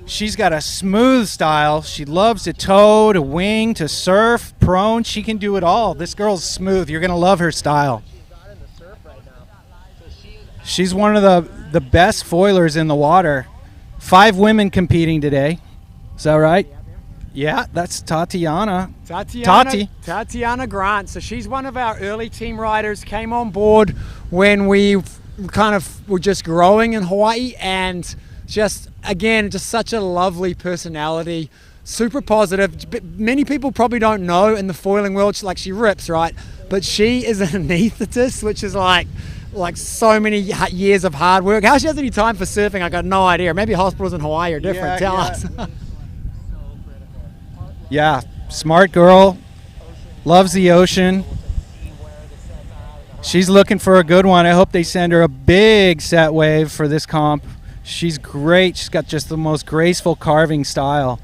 She's got a smooth style. She loves to tow, to wing, to surf, prone. She can do it all. This girl's smooth. You're going to love her style. She's one of the best foilers in the water. 5 women competing today. Is that right? Yeah, that's Tatiana. Tatiana Grant. So she's one of our early team riders. Came on board when we kind of were just growing in Hawaii, and just such a lovely personality, super positive. Many people probably don't know in the foiling world, she rips, right? But she is an anesthetist, which is like so many years of hard work. How she has any time for surfing, I got no idea. Maybe hospitals in Hawaii are different. Tell us. Yeah, smart girl, loves the ocean. She's looking for a good one. I hope they send her a big set wave for this comp. She's great. She's got just the most graceful carving style.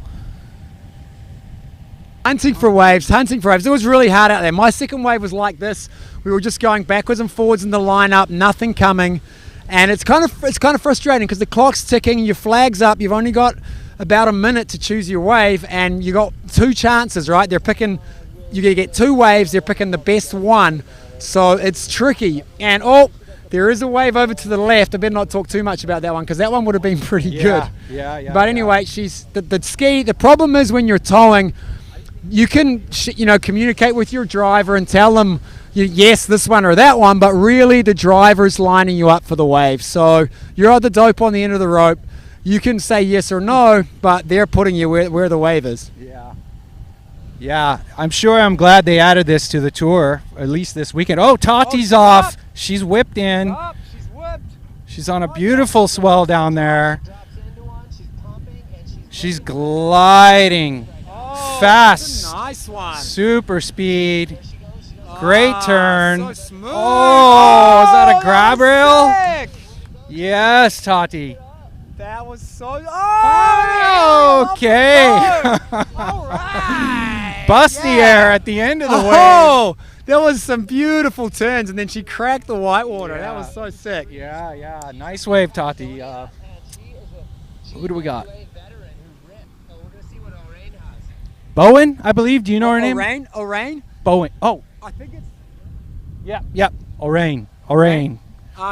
Hunting for waves. It was really hard out there. My second wave was like this. We were just going backwards and forwards in the lineup, nothing coming. And it's kind of frustrating because the clock's ticking, your flag's up, you've only got about a minute to choose your wave, and you got 2 chances, right? You're going to get 2 waves, they're picking the best one. So it's tricky. And oh, there is a wave over to the left. I better not talk too much about that one because that one would have been pretty good. Yeah. But anyway, she's the ski. The problem is when you're towing, you can communicate with your driver and tell them yes, this one or that one, but really the driver's lining you up for the wave. So you're at the dope on the end of the rope. You can say yes or no, but they're putting you where the wave is. Yeah, I'm glad they added this to the tour, at least this weekend. Oh, Tati's off. She's whipped in. She's whipped. She's on a beautiful swell down there. She's gliding fast. That's a nice one. Super speed. Great turn. So smooth. Oh, is that a grab rail? Sick. Yes, Tati. That was so. Okay. All right. Bust the air at the end of the wave. Oh, there was some beautiful turns, and then she cracked the whitewater. Yeah. That was so sick. Yeah. Nice wave, Tati. Who do we got? Bowen, I believe. Do you know her name? Orain? Bowen. Oh, I think it's. yep. Orain.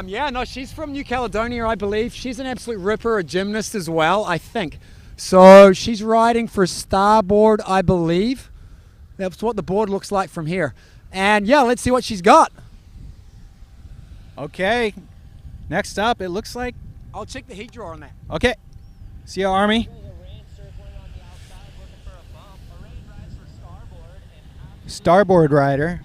Yeah, no, she's from New Caledonia, I believe. She's an absolute ripper, a gymnast as well, I think. So she's riding for starboard, I believe. That's what the board looks like from here. And yeah, let's see what she's got. Okay. Next up, it looks like. I'll check the heat drawer on that. Okay. See you, Army. Starboard rider.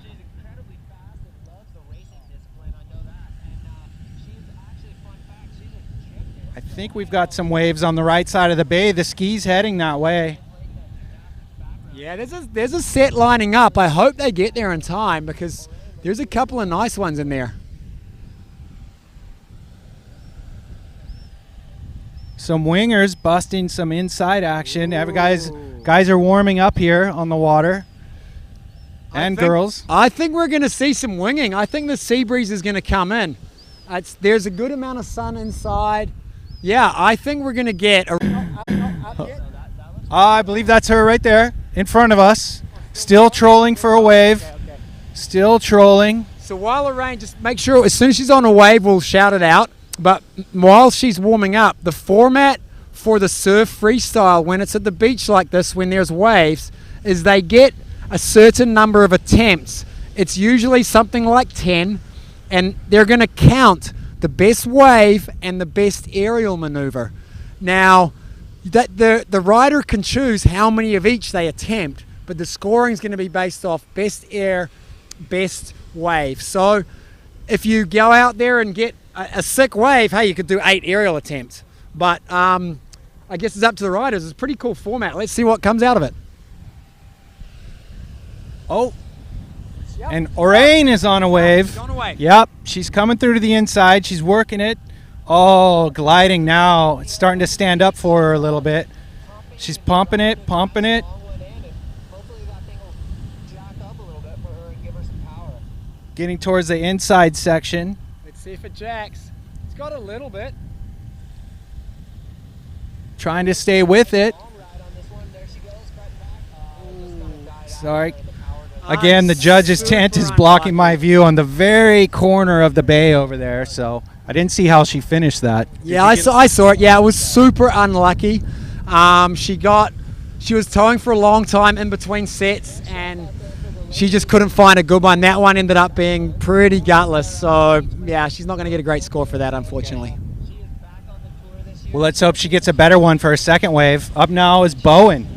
I think we've got some waves on the right side of the bay. The ski's heading that way. Yeah, there's a set lining up. I hope they get there in time because there's a couple of nice ones in there. Some wingers busting some inside action. Guys are warming up here on the water. And girls. I think we're going to see some winging. I think the sea breeze is going to come in. There's a good amount of sun inside. Yeah, I think we're going to get I believe that's her right there in front of us. Still trolling for a wave. Still trolling. So while Lorraine, just make sure as soon as she's on a wave, we'll shout it out. But while she's warming up, the format for the surf freestyle when it's at the beach like this, when there's waves, is they get a certain number of attempts. It's usually something like 10, and they're going to count the best wave and the best aerial maneuver. Now, the rider can choose how many of each they attempt, but the scoring is going to be based off best air, best wave. So if you go out there and get a sick wave, hey, you could do 8 aerial attempts. But I guess it's up to the riders. It's a pretty cool format. Let's see what comes out of it. Oh, and Orain is on a wave. She's on a wave. Yep, she's coming through to the inside. She's working it. Oh, gliding now. It's starting to stand up for her a little bit. She's pumping it. Getting towards the inside section. Let's see if it jacks. It's got a little bit. Trying to stay with it. Sorry. Again, the judge's tent is blocking my view on the very corner of the bay over there, so I didn't see how she finished that. Yeah, I saw it. Yeah, it was super unlucky. She was towing for a long time in between sets, and she just couldn't find a good one. That one ended up being pretty gutless, so yeah, she's not going to get a great score for that, unfortunately. Well, let's hope she gets a better one for her second wave. Up now is Bowen.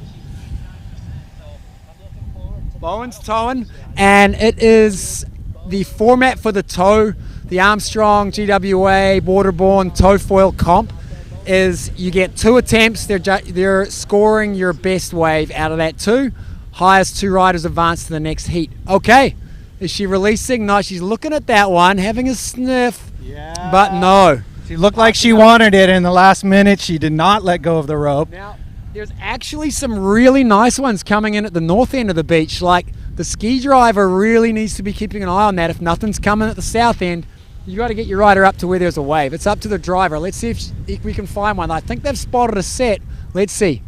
Bowen's towing, and it is the format for the tow, the Armstrong, GWA, Waterbourne tow foil comp, is you get 2 attempts. They're scoring your best wave out of that 2. Highest 2 riders advance to the next heat. Okay, is she releasing? No, she's looking at that one, having a sniff, but no. She looked like she wanted it in the last minute. She did not let go of the rope. Now, there's actually some really nice ones coming in at the north end of the beach. Like, the ski driver really needs to be keeping an eye on that. If nothing's coming at the south end, you got to get your rider up to where there's a wave. It's up to the driver. Let's see if we can find one. I think they've spotted a set. Let's see.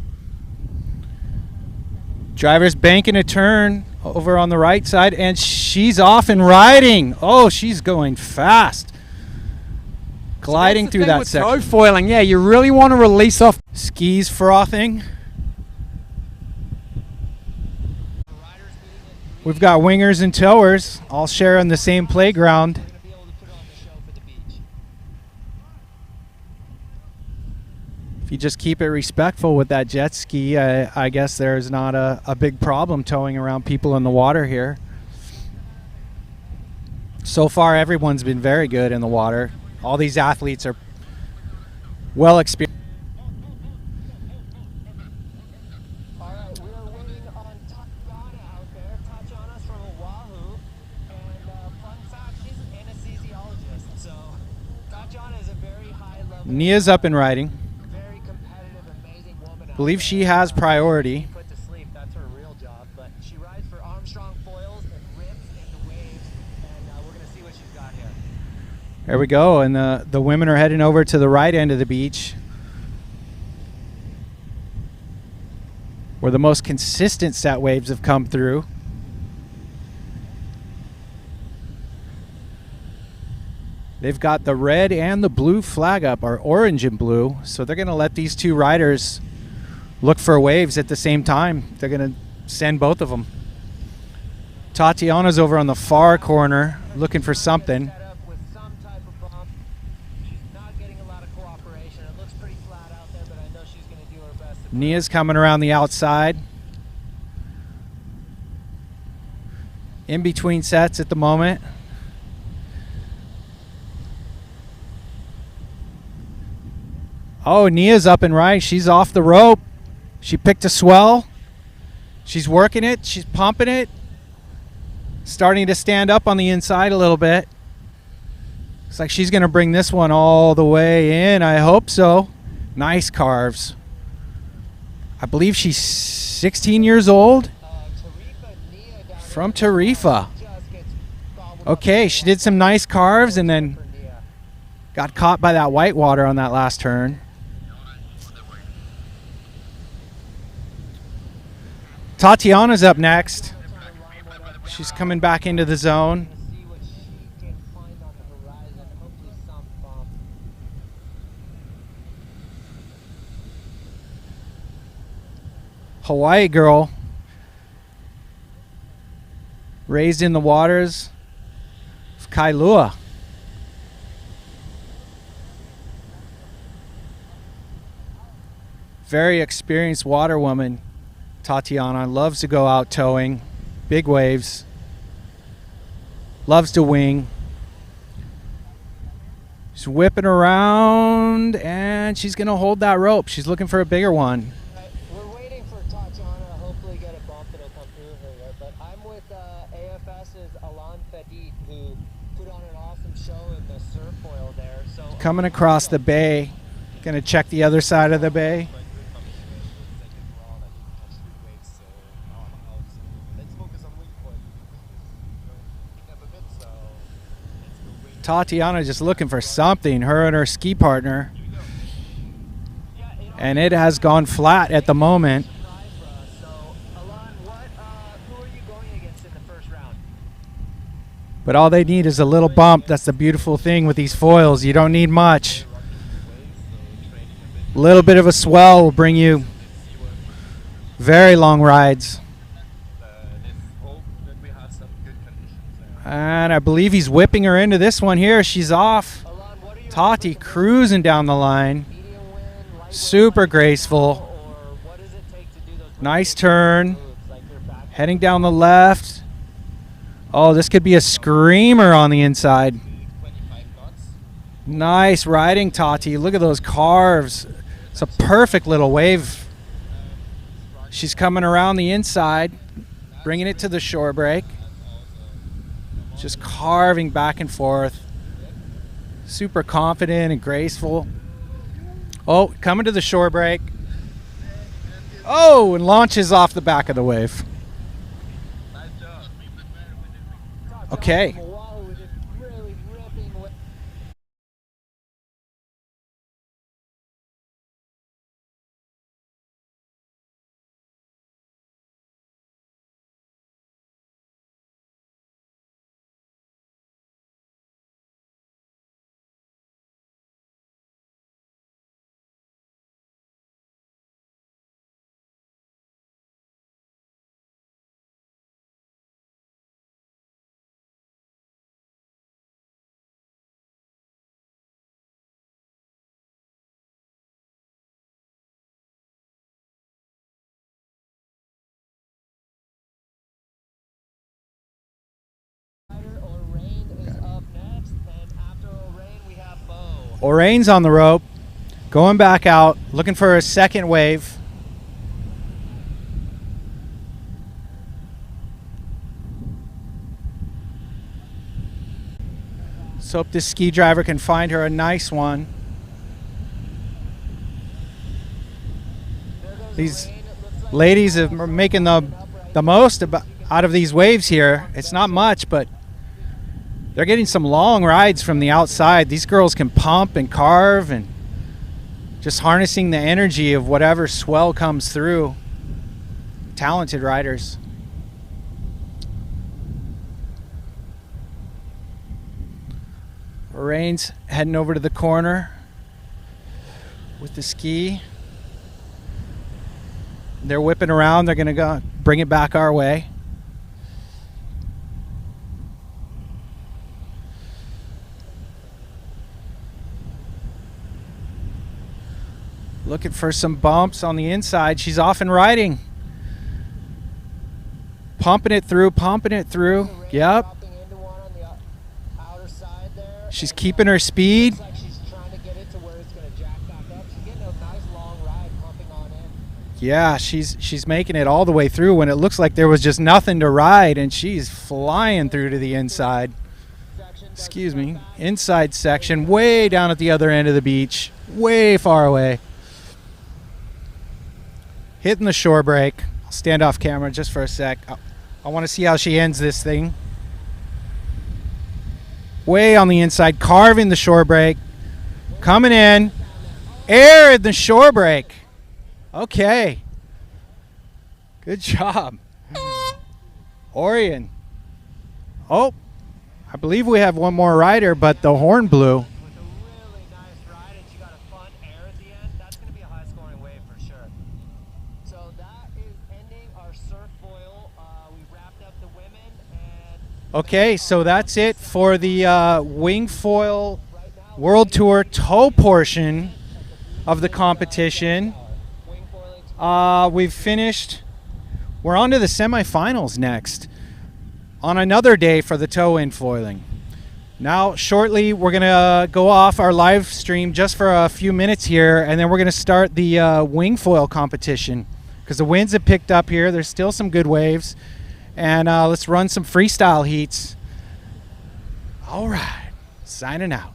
Driver's banking a turn. over on the right side, and she's off and riding. Oh, she's going fast. Gliding through that section. Toe foiling, yeah, you really want to release off. Skis frothing. We've got wingers and towers all sharing the same playground. If you just keep it respectful with that jet ski, I guess there's not a big problem towing around people in the water here. So far, everyone's been very good in the water. All these athletes are well experienced. All right, we are waiting on Tatiana out there. Tatiana's from Oahu, and fun fact, she's an anesthesiologist. So Tatiana is a very high level. Nia's up and riding. Very competitive, amazing woman. I believe she has priority. Put to sleep. That's her real job. But she rides for Armstrong foils and rips into waves, and we're gonna see what she's got here. There we go, and the women are heading over to the right end of the beach, where the most consistent set waves have come through. They've got the red and the blue flag up, or orange and blue, so they're going to let these two riders look for waves at the same time. They're going to send both of them. Tatiana's over on the far corner looking for something. With some type of bump. She's not getting a lot of cooperation. It looks pretty flat out there, but I know she's going to do her best. Nia's coming around the outside. In between sets at the moment. Oh, Nia's up and right. She's off the rope. She picked a swell. She's working it. She's pumping it. Starting to stand up on the inside a little bit. Looks like she's going to bring this one all the way in. I hope so. Nice carves. I believe she's 16 years old. From Tarifa. Okay, she did some nice carves and then got caught by that whitewater on that last turn. Tatiana's up next. She's coming back into the zone. Hawaii girl. Raised in the waters of Kailua. Very experienced water woman. Tatiana loves to go out towing, big waves, loves to wing. She's whipping around and she's going to hold that rope. She's looking for a bigger one. We're waiting for Tatiana to hopefully get a bump that'll come through her there, but I'm with AFS's Alan Fedit, who put on an awesome show in the surf foil there. So coming across the bay, going to check the other side of the bay. Tatiana just looking for something, her and her ski partner. And it has gone flat at the moment. But all they need is a little bump. That's the beautiful thing with these foils. You don't need much. A little bit of a swell will bring you very long rides. And I believe he's whipping her into this one here. She's off. Tati cruising down the line. Super graceful. Nice turn. Heading down the left. Oh, this could be a screamer on the inside. Nice riding, Tati. Look at those carves. It's a perfect little wave. She's coming around the inside, bringing it to the shore break. Just carving back and forth. Super confident and graceful. Oh, coming to the shore break. Oh, and launches off the back of the wave. Okay. Oraine's on the rope, going back out, looking for a second wave. Let's hope this ski driver can find her a nice one. These ladies are making the most out of these waves here. It's not much, but they're getting some long rides from the outside. These girls can pump and carve and just harnessing the energy of whatever swell comes through. Talented riders. Oraine's heading over to the corner with the ski. They're whipping around. They're going to go bring it back our way. Looking for some bumps on the inside. She's off and riding. Pumping it through, pumping it through. Yep. She's keeping her speed. Yeah, she's making it all the way through when it looks like there was just nothing to ride, and she's flying through to the inside. Excuse me. Inside section, way down at the other end of the beach, way far away. Hitting the shore break. I'll stand off camera just for a sec. I want to see how she ends this thing. Way on the inside, carving the shore break. Coming in. Air in the shore break. Okay. Good job. Orion. Oh, I believe we have one more rider, but the horn blew. Okay, so that's it for the Wingfoil World Tour tow portion of the competition. We've finished. We're on to the semifinals next on another day for the tow-in foiling. Now, shortly, we're going to go off our live stream just for a few minutes here, and then we're going to start the Wingfoil competition because the winds have picked up here. There's still some good waves. And let's run some freestyle heats. All right, signing out.